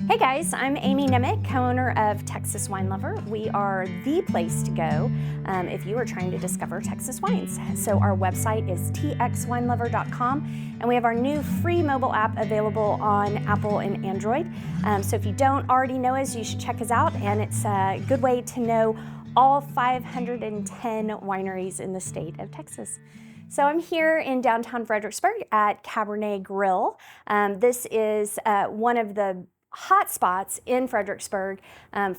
Hey guys, I'm Amie Nemec, co-owner of Texas Wine Lover. We are the place to go if you are trying to discover Texas wines. So our website is txwinelover.com, and we have our new free mobile app available on Apple and Android. So if you don't already know us, you should check us out, and it's a good way to know all 510 wineries in the state of Texas. So I'm here in downtown Fredericksburg at Cabernet Grill. This is one of the hot spots in Fredericksburg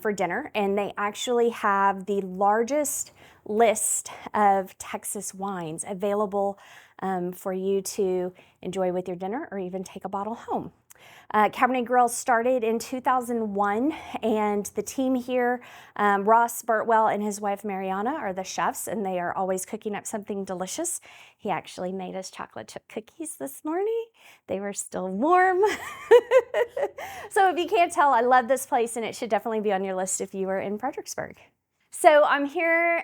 for dinner, and they actually have the largest list of Texas wines available for you to enjoy with your dinner or even take a bottle home. Cabernet Grill started in 2001, and the team here, Ross Burtwell and his wife Mariana, are the chefs, and they are always cooking up something delicious. He actually made us chocolate chip cookies this morning. They were still warm. So if you can't tell, I love this place, and it should definitely be on your list if you are in Fredericksburg. So I'm here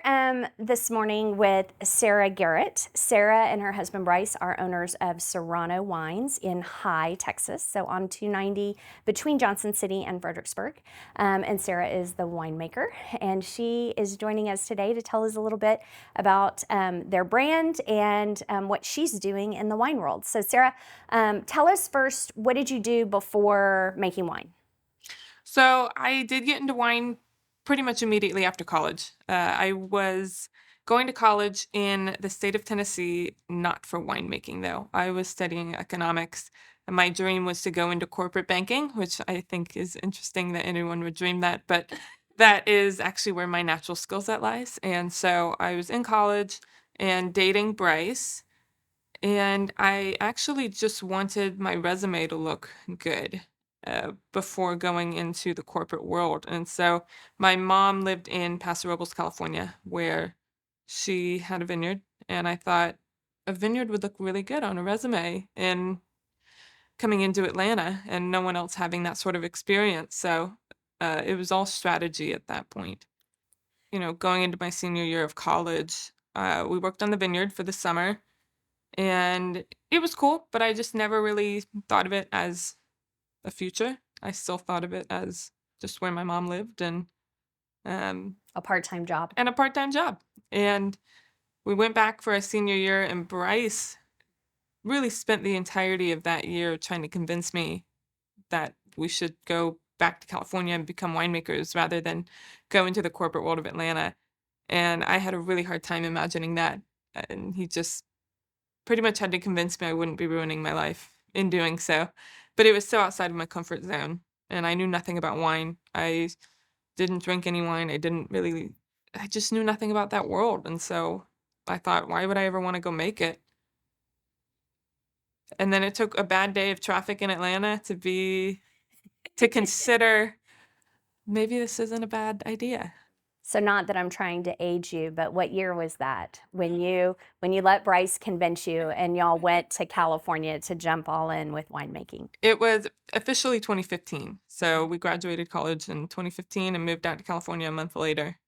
this morning with Sarah Garrett. Sarah and her husband Brice are owners of Serrano Wines in High, Texas, so on 290 between Johnson City and Fredericksburg. And Sarah is the winemaker, and she is joining us today to tell us a little bit about their brand and what she's doing in the wine world. So Sarah, tell us first, what did you do before making wine? So I did get into wine pretty much immediately after college. I was going to college in the state of Tennessee, not for winemaking though. I was studying economics, and my dream was to go into corporate banking, which I think is interesting that anyone would dream that, but that is actually where my natural skill set lies. And so I was in college and dating Brice, and I actually just wanted my resume to look good before going into the corporate world. And so my mom lived in Paso Robles, California, where she had a vineyard. And I thought a vineyard would look really good on a resume and coming into Atlanta and no one else having that sort of experience. So it was all strategy at that point. Going into my senior year of college, we worked on the vineyard for the summer, and it was cool, but I just never really thought of it as a future. I still thought of it as just where my mom lived um A part-time job. and a part-time job. And we went back for a senior year, and Brice really spent the entirety of that year trying to convince me that we should go back to California and become winemakers rather than go into the corporate world of Atlanta. And I had a really hard time imagining that. And he just pretty much had to convince me I wouldn't be ruining my life in doing so. But it was so outside of my comfort zone, and I knew nothing about wine. I didn't drink any wine. I just knew nothing about that world. And so I thought, why would I ever want to go make it? And then it took a bad day of traffic in Atlanta to consider maybe this isn't a bad idea. So not that I'm trying to age you, but what year was that when you let Brice convince you and y'all went to California to jump all in with winemaking? It was officially 2015. So we graduated college in 2015 and moved out to California a month later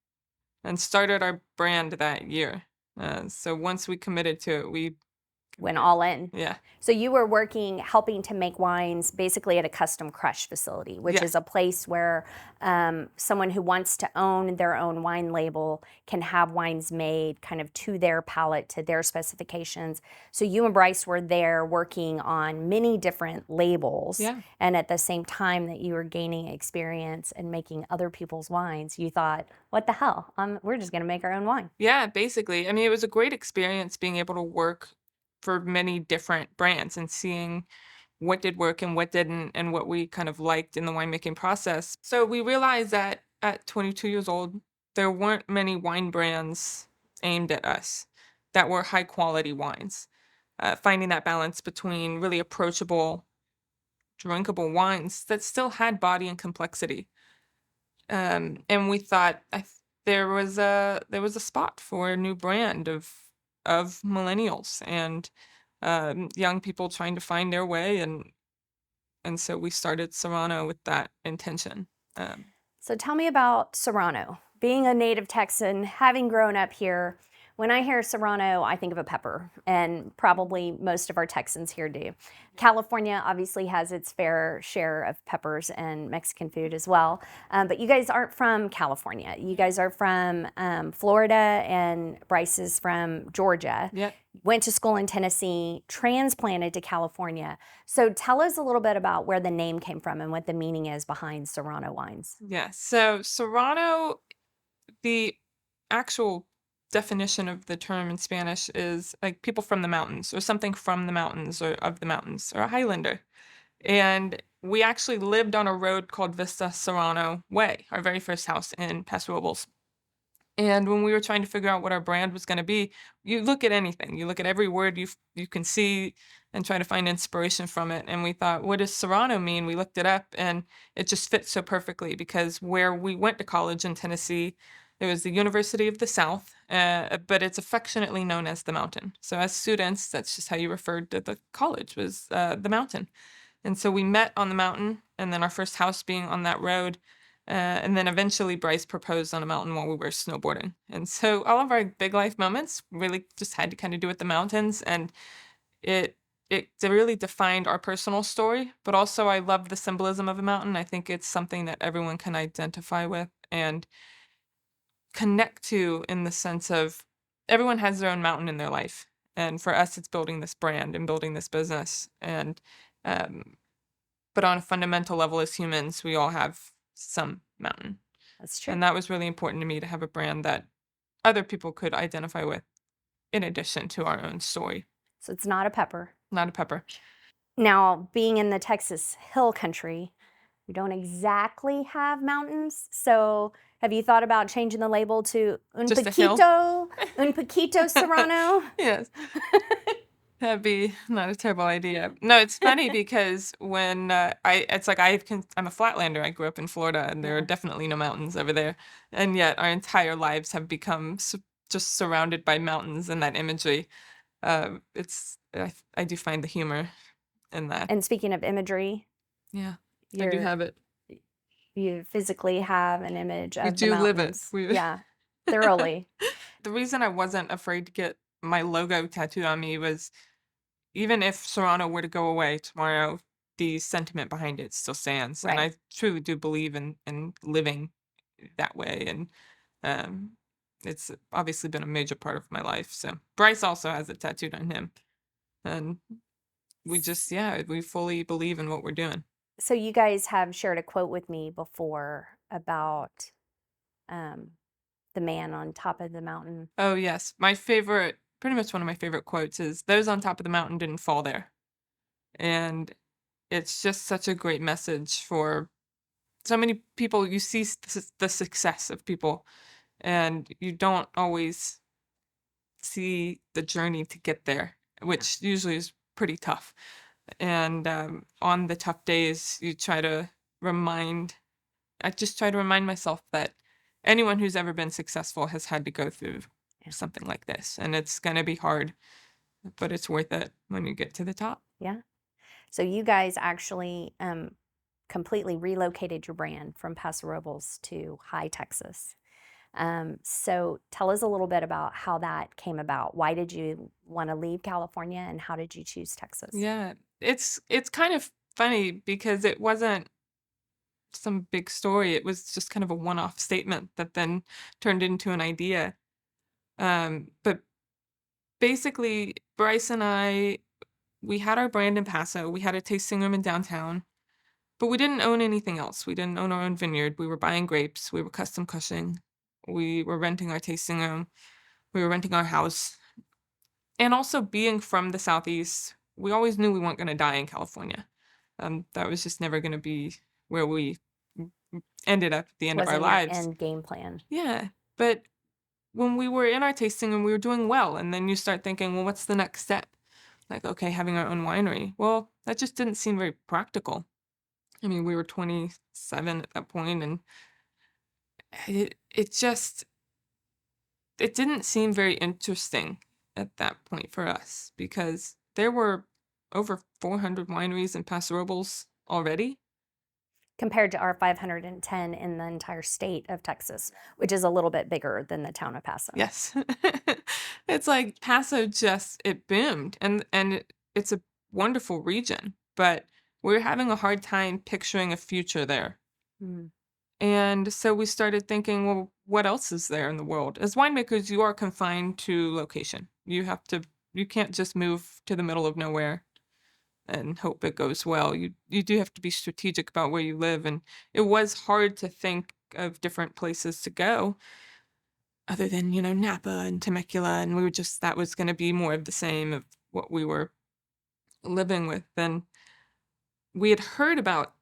and started our brand that year. So once we committed to it, we Went all in. yeah. So you were helping to make wines basically at a custom crush facility, which Yeah. is a place where someone who wants to own their own wine label can have wines made kind of to their palate, to their specifications. So you and Brice were there working on many different labels. Yeah. And at the same time that you were gaining experience and making other people's wines, you thought, what the hell? We're just going to make our own wine. Yeah, basically. I mean, it was a great experience being able to work for many different brands and seeing what did work and what didn't and what we kind of liked in the winemaking process. So we realized that at 22 years old, there weren't many wine brands aimed at us that were high quality wines. Finding that balance between really approachable, drinkable wines that still had body and complexity. And we thought there was a spot for a new brand of millennials and young people trying to find their way, and so we started Serrano with that intention. Um, So tell me about Serrano. Being a native Texan, having grown up here, When I hear Serrano, I think of a pepper, and probably most of our Texans here do. California obviously has its fair share of peppers and Mexican food as well, but you guys aren't from California. You guys are from Florida, and Brice is from Georgia. Yep. Went to school in Tennessee, transplanted to California. So tell us a little bit about where the name came from and what the meaning is behind Serrano wines. Yeah. So Serrano, the actual definition of the term in Spanish is like people from the mountains or something from the mountains or of the mountains or a Highlander. And we actually lived on a road called Vista Serrano Way, our very first house in Paso Robles. And when we were trying to figure out what our brand was going to be, you look at anything, you look at every word you can see and try to find inspiration from it. And we thought, what does Serrano mean? We looked it up, and it just fits so perfectly because where we went to college in Tennessee, it was the University of the South, but it's affectionately known as the Mountain. So as students, that's just how you referred to the college, was the Mountain. And so we met on the mountain, and then our first house being on that road. And then eventually Brice proposed on a mountain while we were snowboarding. And so all of our big life moments really just had to kind of do with the mountains. And it really defined our personal story. But also I love the symbolism of a mountain. I think it's something that everyone can identify with and connect to, in the sense of everyone has their own mountain in their life. And for us, it's building this brand and building this business. And but on a fundamental level, as humans, we all have some mountain. That's true. And that was really important to me, to have a brand that other people could identify with in addition to our own story. So it's not a pepper. Not a pepper. Now, being in the Texas hill country, we don't exactly have mountains. So have you thought about changing the label to Un Just a hill? Poquito Serrano? Yes. That'd be not a terrible idea. No, it's funny because when I'm a flatlander. I grew up in Florida, and there are Yeah. definitely no mountains over there. And yet our entire lives have become just surrounded by mountains and that imagery. I do find the humor in that. And speaking of imagery, Yeah, I do have it. you physically have an image of We the do live it. mountains. Yeah, thoroughly. The reason I wasn't afraid to get my logo tattooed on me was, even if Serrano were to go away tomorrow, the sentiment behind it still stands. And I Right. truly do believe in living that way. And it's obviously been a major part of my life. So Brice also has it tattooed on him. And we fully believe in what we're doing. So you guys have shared a quote with me before about the man on top of the mountain. Oh, yes. Pretty much one of my favorite quotes is, "Those on top of the mountain didn't fall there." And it's just such a great message for so many people. You see the success of people, and you don't always see the journey to get there, which usually is pretty tough. And on the tough days, I just try to remind myself that anyone who's ever been successful has had to go through something like this. And it's going to be hard, but it's worth it when you get to the top. Yeah. So you guys actually completely relocated your brand from Paso Robles to High, Texas. So tell us a little bit about how that came about. Why did you want to leave California, and how did you choose Texas? Yeah, it's kind of funny because it wasn't some big story. It was just kind of a one-off statement that then turned into an idea. But basically, Brice and I, we had our brand in Paso. We had a tasting room in downtown, but we didn't own anything else. We didn't own our own vineyard. We were buying grapes. We were custom cushing. We were renting our tasting room. We were renting our house. And also, being from the Southeast, we always knew we weren't going to die in California. That was just never going to be where we ended up at the end of our Wasn't your lives. end game plan. Yeah, but when we were in our tasting room, we were doing well. And then you start thinking, well, what's the next step? Like, okay, having our own winery. Well, that just didn't seem very practical. I mean, we were 27 at that point, and it didn't seem very interesting at that point for us, because there were over 400 wineries in Paso Robles already. compared to our 510 in the entire state of Texas, which is a little bit bigger than the town of Paso. Yes. It's like Paso just it boomed and it's a wonderful region, but we're having a hard time picturing a future there. Mm. And so we started thinking, well, what else is there in the world? As winemakers, you are confined to location. You can't just move to the middle of nowhere and hope it goes well. You do have to be strategic about where you live. And it was hard to think of different places to go other than, Napa and Temecula. And we were just, that was going to be more of the same of what we were living with. And we had heard about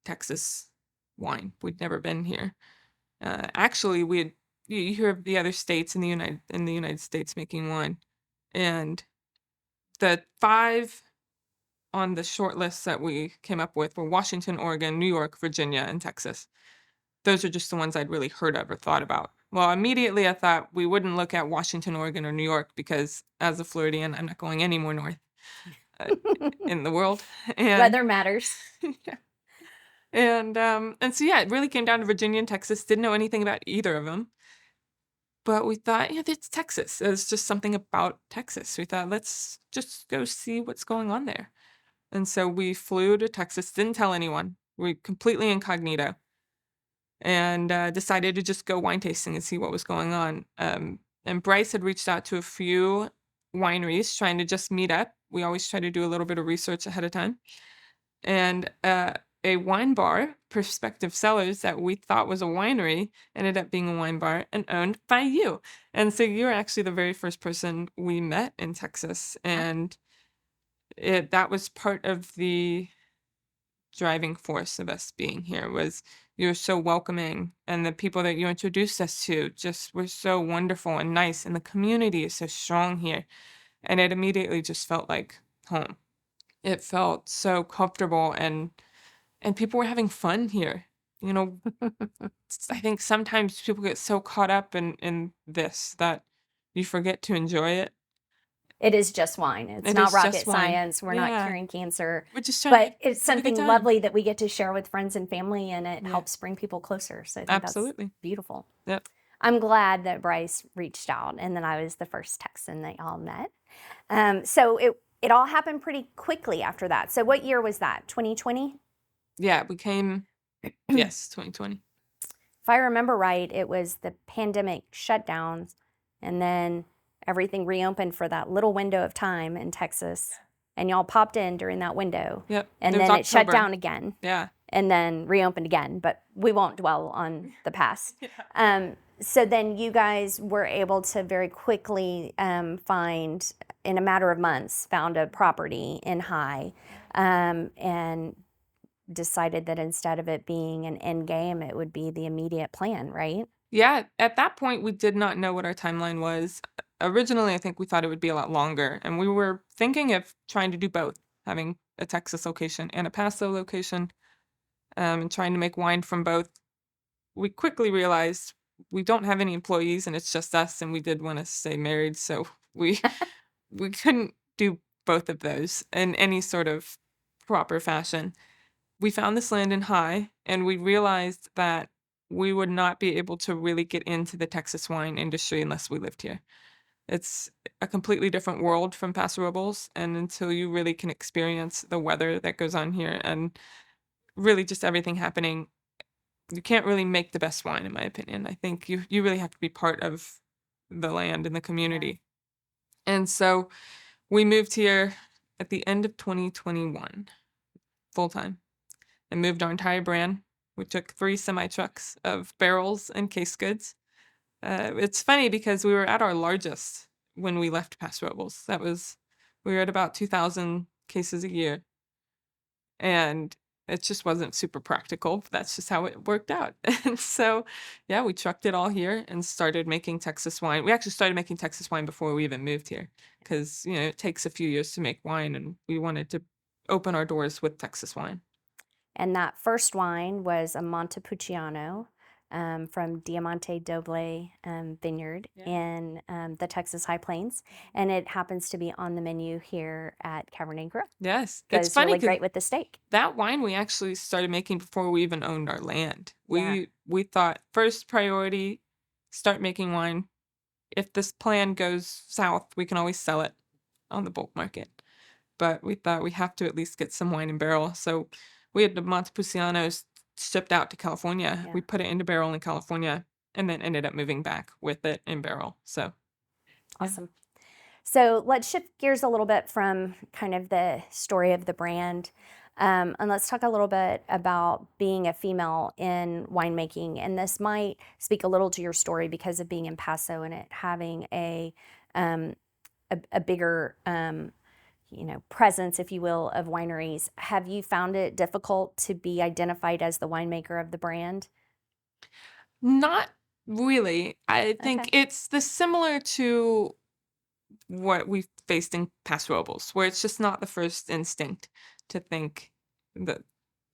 Texas wine. We'd never been here. Actually, you hear of the other states in the United States making wine, and the 5 on the short list that we came up with were Washington, Oregon, New York, Virginia, and Texas. Those are just the ones I'd really heard of or thought about. Well, immediately I thought we wouldn't look at Washington, Oregon, or New York because as a Floridian, I'm not going any more north in the world. And Weather matters. yeah. And so, yeah, it really came down to Virginia and Texas. Didn't know anything about either of them. But we thought, yeah, it's Texas. There's just something about Texas. We thought, let's just go see what's going on there. And so we flew to Texas, didn't tell anyone. We completely incognito. And decided to just go wine tasting and see what was going on. And Brice had reached out to a few wineries trying to just meet up. We always try to do a little bit of research ahead of time. And a wine bar, Prospective Cellars, that we thought was a winery, ended up being a wine bar and owned by you. And so you were actually the very first person we met in Texas. And that was part of the driving force of us being here was you were so welcoming, and the people that you introduced us to just were so wonderful and nice, and the community is so strong here. And it immediately just felt like home. It felt so comfortable, and people were having fun here. I think sometimes people get so caught up in this that you forget to enjoy it. It is just wine. It's It not is rocket just wine. science. We're Yeah. not curing cancer. We're just trying But to it's have a good something time. lovely that we get to share with friends and family, and it Yeah. helps bring people closer. So I think Absolutely. that's beautiful. Yep. I'm glad that Brice reached out and that I was the first Texan that y'all met. So it all happened pretty quickly after that. So what year was that? 2020? Yeah, we came, yes, 2020. If I remember right, it was the pandemic shutdowns, and then everything reopened for that little window of time in Texas. And y'all popped in during that window. Yep. And It was then it shut October. down again. Yeah. And then reopened again, but we won't dwell on the past. Yeah. So then you guys were able to very quickly find, in a matter of months, found a property in High, and decided that instead of it being an end game, it would be the immediate plan, right? Yeah, at that point, we did not know what our timeline was. Originally, I think we thought it would be a lot longer, and we were thinking of trying to do both, having a Texas location and a Paso location, and trying to make wine from both. We quickly realized we don't have any employees, and it's just us, and we did want to stay married, so we couldn't do both of those in any sort of proper fashion. We found this land in High, and we realized that we would not be able to really get into the Texas wine industry unless we lived here. It's a completely different world from Paso Robles, and until you really can experience the weather that goes on here and really just everything happening, you can't really make the best wine, in my opinion. I think you really have to be part of the land and the community. And so we moved here at the end of 2021, full time, and moved our entire brand. We took 3 semi-trucks of barrels and case goods. It's funny because we were at our largest when we left Paso Robles. We were at about 2,000 cases a year. And it just wasn't super practical, but that's just how it worked out. And so, yeah, we trucked it all here and started making Texas wine. We actually started making Texas wine before we even moved here because, it takes a few years to make wine, and we wanted to open our doors with Texas wine. And that first wine was a Montepulciano. from Diamante Doble Vineyard Yeah. in the Texas High Plains, and it happens to be on the menu here at Cabernet Grill. Yes. It's Goes funny really 'cause great with the steak. that wine we actually started making before we even owned our land. Yeah. We thought first priority, start making wine. If this plan goes south, we can always sell it on the bulk market. But we thought we have to at least get some wine in barrel. So we had the Montepulcianos shipped out to California. Yeah. We put it into barrel in California and then ended up moving back with it in barrel. So yeah. Awesome. So let's shift gears a little bit from kind of the story of the brand. And let's talk a little bit about being a female in winemaking. And this might speak a little to your story because of being in Paso and it having um, a bigger presence, if you will, of wineries. Have you found it difficult to be identified as the winemaker of the brand? Not really. I think Okay. it's the similar to what we faced in Paso Robles, where it's just not the first instinct to think that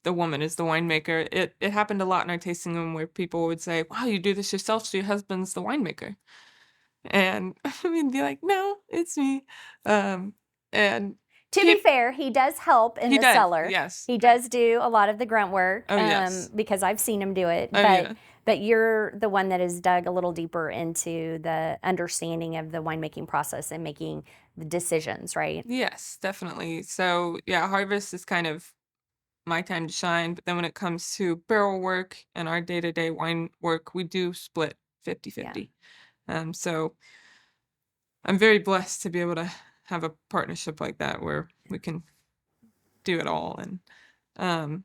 the woman is the winemaker. It happened a lot in our tasting room where people would say, "Wow, you do this yourself, so your husband's the winemaker." And I mean, be like, "No, it's me." And To be peop fair, he does help in he the does, cellar. yes. He does do a lot of the grunt work Oh, yes. because I've seen him do it. Oh, yeah. But you're the one that has dug a little deeper into the understanding of the winemaking process and making the decisions, right? Yes, definitely. So, yeah, harvest is kind of my time to shine, but then when it comes to barrel work and our day-to-day wine work, we do split fifty Yeah. fifty. So I'm very blessed to be able to have a partnership like that where we can do it all. Um,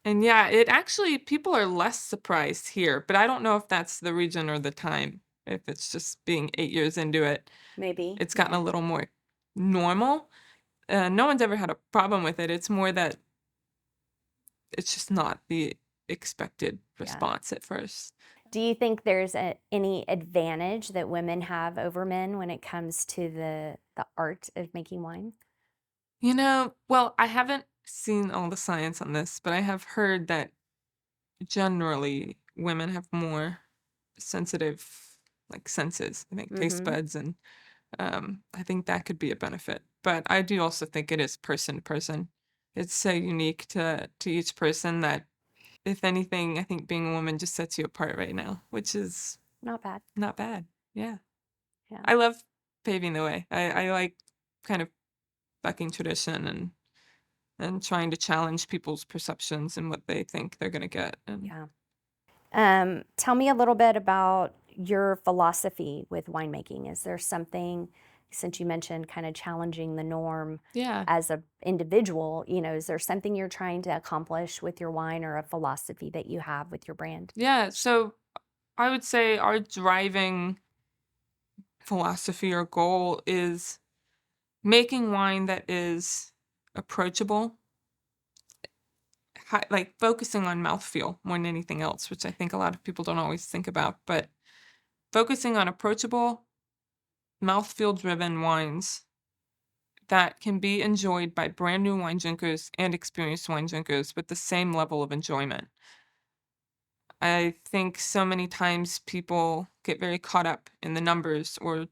and yeah, it actually, people are less surprised here, but I don't know if that's the region or the time. If it's just being 8 years into it, Maybe. it's gotten a little more normal. No one's ever had a problem with it. It's more that it's just not the expected Yeah. response at first. Do you think there's any advantage that women have over men when it comes to the art of making wine? Well, I haven't seen all the science on this, but I have heard that generally women have more sensitive like senses, I think taste Mm-hmm. buds, and I think that could be a benefit. But I do also think it is person to person. It's so unique to each person that if anything, I think being a woman just sets you apart right now, which is Not bad. not bad. Yeah. Yeah. I love paving the way. I like kind of bucking tradition and trying to challenge people's perceptions and what they think they're gonna get. And Yeah. Tell me a little bit about your philosophy with winemaking. Is there something, since you mentioned kind of challenging the norm yeah. as a individual, is there something you're trying to accomplish with your wine or a philosophy that you have with your brand? Yeah. So I would say our driving philosophy or goal is making wine that is approachable, like focusing on mouthfeel more than anything else, which I think a lot of people don't always think about, but focusing on approachable, mouthfeel driven wines that can be enjoyed by brand new wine drinkers and experienced wine drinkers with the same level of enjoyment. I think so many times people get very caught up in the numbers or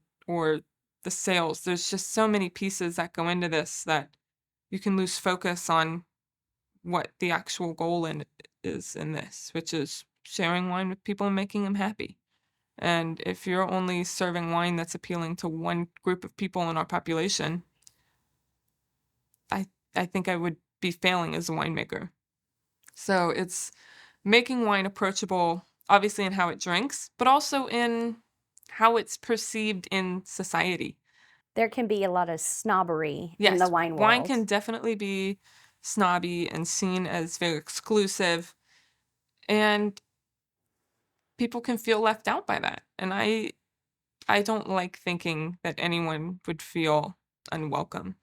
the sales. There's just so many pieces that go into this that you can lose focus on what the actual goal is in this, which is sharing wine with people and making them happy. And if you're only serving wine that's appealing to one group of people in our population, I I think I would be failing as a winemaker. So it's making wine approachable, obviously in how it drinks, but also in how it's perceived in society. There can be a lot of snobbery in the Yes, wine wine world. can definitely be snobby and seen as very exclusive, and people can feel left out by that. And I don't like thinking that anyone would feel unwelcome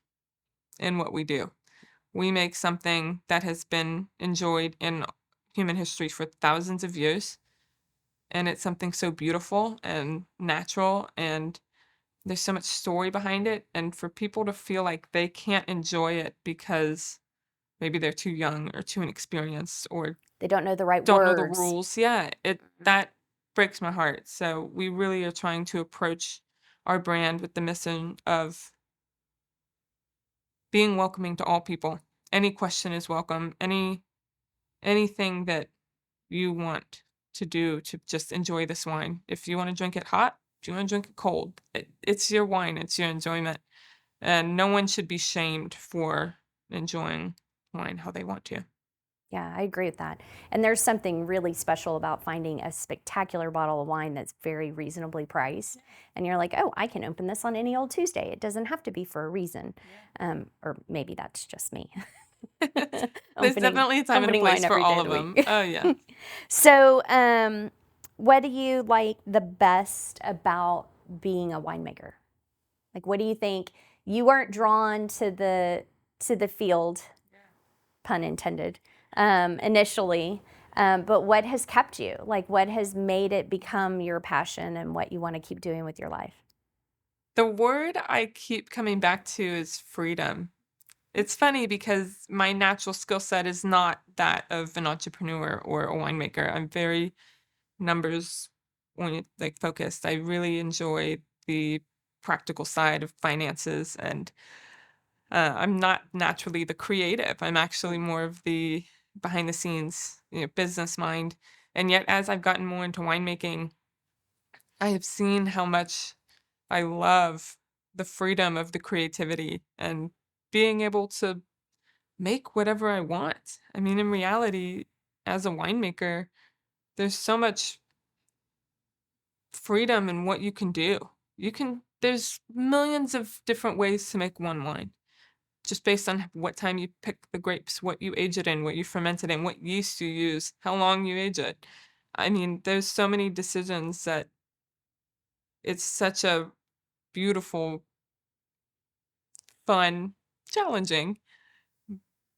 in what we do. We make something that has been enjoyed in human history for thousands of years, and it's something so beautiful and natural, and there's so much story behind it. And for people to feel like they can't enjoy it because maybe they're too young or too inexperienced or They don't know the right don't know the words. rules. Yeah, that breaks my heart. So we really are trying to approach our brand with the mission of being welcoming to all people. Any question is welcome. Anything that you want to do to just enjoy this wine. If you want to drink it hot, if you want to drink it cold, it's your wine, it's your enjoyment. And no one should be shamed for enjoying wine how they want to. Yeah, I agree with that. And there's something really special about finding a spectacular bottle of wine that's very reasonably priced. And you're like, oh, I can open this on any old Tuesday. It doesn't have to be for a reason. Or maybe that's just me. There's definitely a time and a opening place wine for every day all of of the them. week. Oh, yeah. So, what do you like the best about being a winemaker? Like, what do you think? You weren't drawn to the field, pun intended, initially, but what has kept you? Like, what has made it become your passion and what you want to keep doing with your life? The word I keep coming back to is freedom. It's funny because my natural skill set is not that of an entrepreneur or a winemaker. I'm very numbers like focused. I really enjoy the practical side of finances, and I'm not naturally the creative. I'm actually more of the behind the scenes, business mind. And yet, as I've gotten more into winemaking, I have seen how much I love the freedom of the creativity and being able to make whatever I want. I mean, in reality, as a winemaker, there's so much freedom in what you can do. There's millions of different ways to make one wine, just based on what time you pick the grapes, what you age it in, what you ferment it in, what yeast you use, how long you age it. I mean, there's so many decisions that it's such a beautiful, fun, challenging,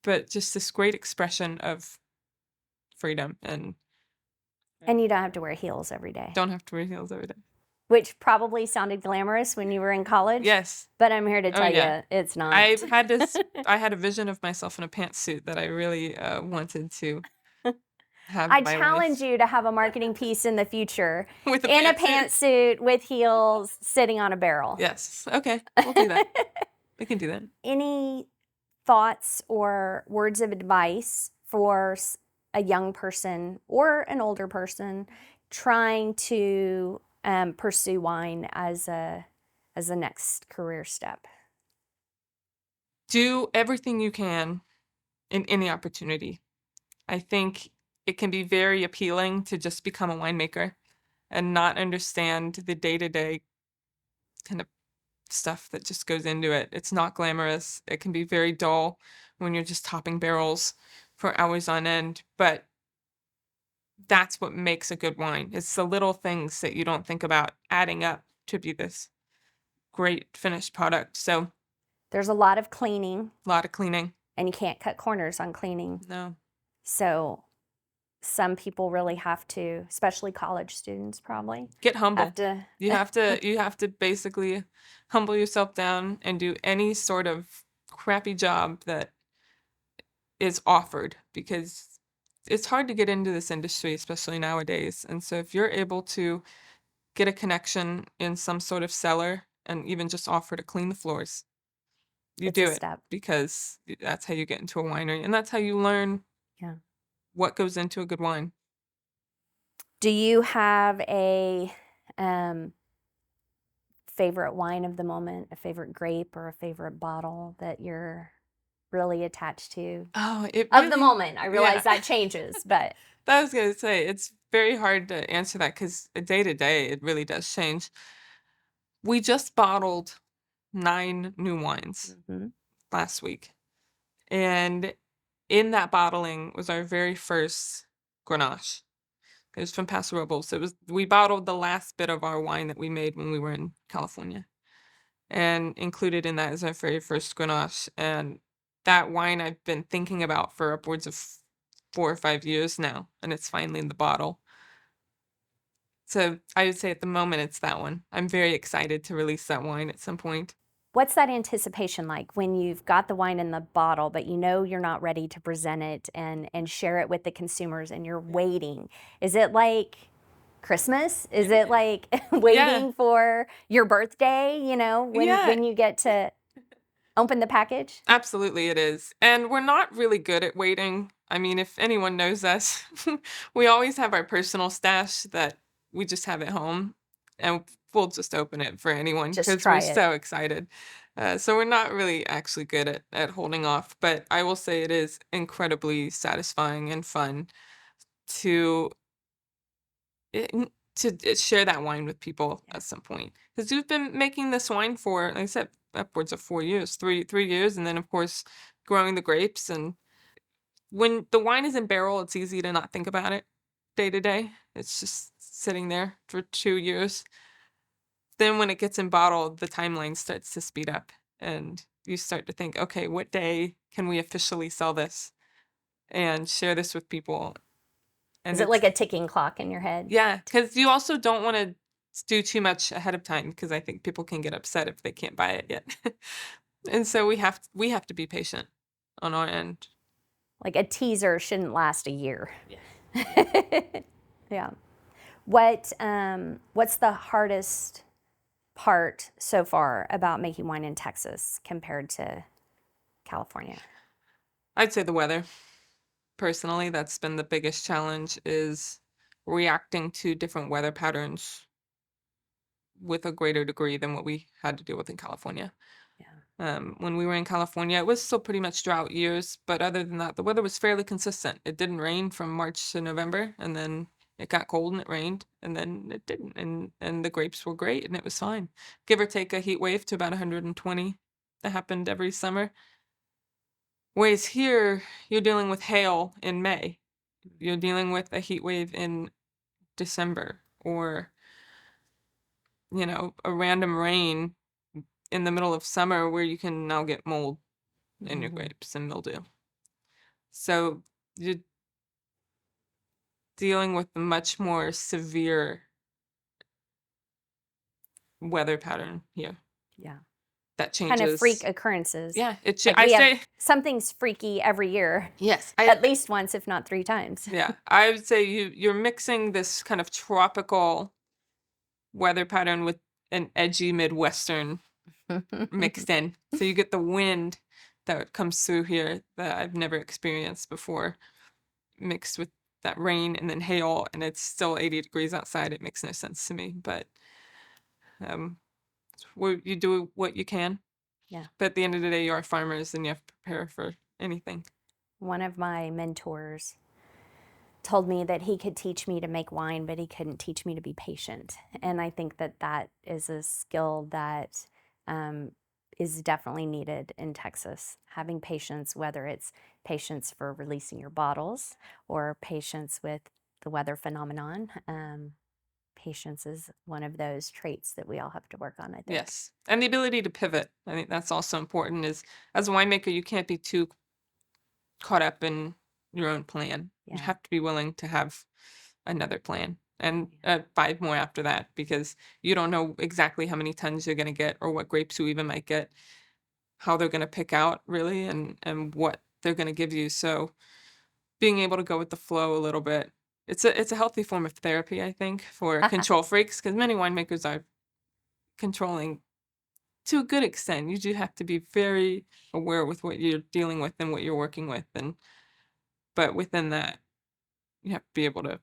but just this great expression of freedom and And you don't have to wear heels every day, don't have to wear heels every day. which probably sounded glamorous when you were in college. Yes. But I'm here to tell yeah. you, it's not. I had a vision of myself in a pantsuit that I really wanted to have I in my challenge life. you to have a marketing piece in the future With a in a pantsuit. pantsuit with heels sitting on a barrel. Yes. Okay. We'll do that. We can do that. Any thoughts or words of advice for a young person or an older person trying to pursue wine as a next career step? Do everything you can in any opportunity. I think it can be very appealing to just become a winemaker and not understand the day-to-day kind of stuff that just goes into it. It's not glamorous. It can be very dull when you're just topping barrels for hours on end, but that's what makes a good wine. It's the little things that you don't think about adding up to be this great finished product. So, There's a lot of cleaning, a lot of cleaning. and you can't cut corners on cleaning. No. So some people really have to, especially college students probably. Get humble. You have to basically humble yourself down and do any sort of crappy job that is offered, because it's hard to get into this industry, especially nowadays. And so if you're able to get a connection in some sort of cellar and even just offer to clean the floors, you It's a do it, step. because that's how you get into a winery, and that's how you learn what goes into a good wine. Do you have a favorite wine of the moment, a favorite grape or a favorite bottle that you're really attached to? Oh, it Of the really, moment. I realize yeah. that changes, but I was gonna say, it's very hard to answer that because day to day, it really does change. We just bottled 9 new wines last week, and in that bottling was our very first Grenache. It was from Paso Robles. We bottled the last bit of our wine that we made when we were in California, and included in that is our very first Grenache. And that wine I've been thinking about for upwards of 4 or 5 years now, and it's finally in the bottle. So I would say at the moment it's that one. I'm very excited to release that wine at some point. What's that anticipation like when you've got the wine in the bottle, but you know you're not ready to present it and share it with the consumers and you're waiting? Is it like Christmas? Is it like Yeah. waiting for your birthday, Yeah. when you get to open the package? Absolutely, it is. And we're not really good at waiting. I mean, if anyone knows us, we always have our personal stash that we just have at home, and we'll just open it for anyone Just because we're try it. so excited. So we're not really actually good at holding off, but I will say it is incredibly satisfying and fun to share that wine with people at some point. Because we've been making this wine for, like I said, upwards of 4 years, 3 years, and then of course growing the grapes. And when the wine is in barrel, it's easy to not think about it day to day. It's just sitting there for 2 years. Then when it gets in bottle, the timeline starts to speed up, and you start to think, okay, what day can we officially sell this and share this with people? And Is it like a ticking clock in your head? yeah, because you also don't want to do too much ahead of time because I think people can get upset if they can't buy it yet. And so we have to be patient on our end. Like a teaser shouldn't last a year. Yeah. Yeah. What's the hardest part so far about making wine in Texas compared to California? I'd say the weather. Personally, that's been the biggest challenge is reacting to different weather patterns with a greater degree than what we had to deal with in California. When we were in California, it was still pretty much drought years, but other than that, the weather was fairly consistent. It didn't rain from March to November, and then it got cold and it rained, and then it didn't, and the grapes were great, and it was fine. Give or take a heat wave to about 120 that happened every summer. Whereas here, you're dealing with hail in May. You're dealing with a heat wave in December, or a random rain in the middle of summer where you can now get mold in your grapes and mildew. So you're dealing with a much more severe weather pattern here Yeah. that Kind of freak changes. occurrences. Yeah, Like I we have say something's freaky every year, yes. at least once, if not 3 times. Yeah, I would say you're mixing this kind of tropical weather pattern with an edgy Midwestern mixed in. So you get the wind that comes through here that I've never experienced before, mixed with that rain and then hail, and it's still 80 degrees outside. It makes no sense to me, but you do what you can. Yeah. But at the end of the day, you are farmers and you have to prepare for anything. One of my mentors told me that he could teach me to make wine, but he couldn't teach me to be patient. And I think that is a skill that is definitely needed in Texas. Having patience, whether it's patience for releasing your bottles or patience with the weather phenomenon. Patience is one of those traits that we all have to work on, I think. Yes. And the ability to pivot. I think that's also important is as a winemaker, you can't be too caught up in your own plan. You Yeah. have to be willing to have another plan and 5 more after that because you don't know exactly how many tons you're going to get or what grapes you even might get, how they're going to pick out really and what they're going to give you. So being able to go with the flow a little bit. It's a healthy form of therapy, I think, for control freaks because many winemakers are controlling to a good extent. You do have to be very aware with what you're dealing with and what you're working with, but within that, you have to be able to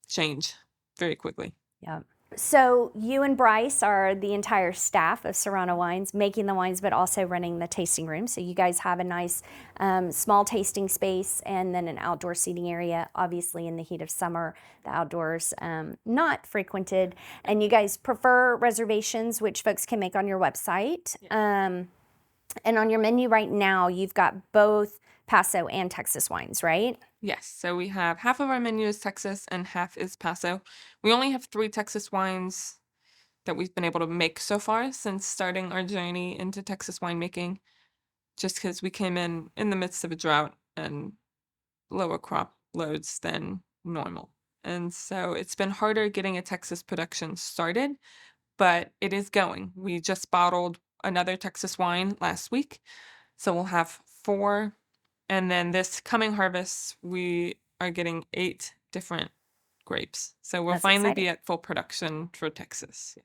change very quickly. Yeah. So you and Brice are the entire staff of Serrano Wines, making the wines, but also running the tasting room. So you guys have a nice small tasting space and then an outdoor seating area. Obviously, in the heat of summer, the outdoors not frequented. And you guys prefer reservations, which folks can make on your website. And on your menu right now, you've got both Paso and Texas wines, right? Yes, so we have half of our menu is Texas and half is Paso. We only have 3 Texas wines that we've been able to make so far since starting our journey into Texas winemaking, just because we came in the midst of a drought and lower crop loads than normal. And so it's been harder getting a Texas production started, but it is going. We just bottled another Texas wine last week. So we'll have 4. And then this coming harvest, we are getting 8 different grapes. So we'll That's finally exciting. be at full production for Texas.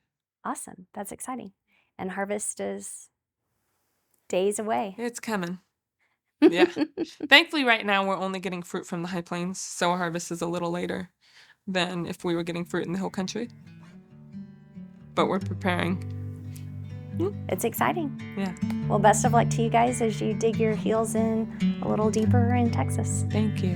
Awesome. That's exciting. And harvest is days away. It's coming. Yeah. Thankfully, right now, we're only getting fruit from the High Plains. So our harvest is a little later than if we were getting fruit in the Hill Country. But we're preparing. It's exciting. Yeah. Well, best of luck to you guys as you dig your heels in a little deeper in Texas. Thank you.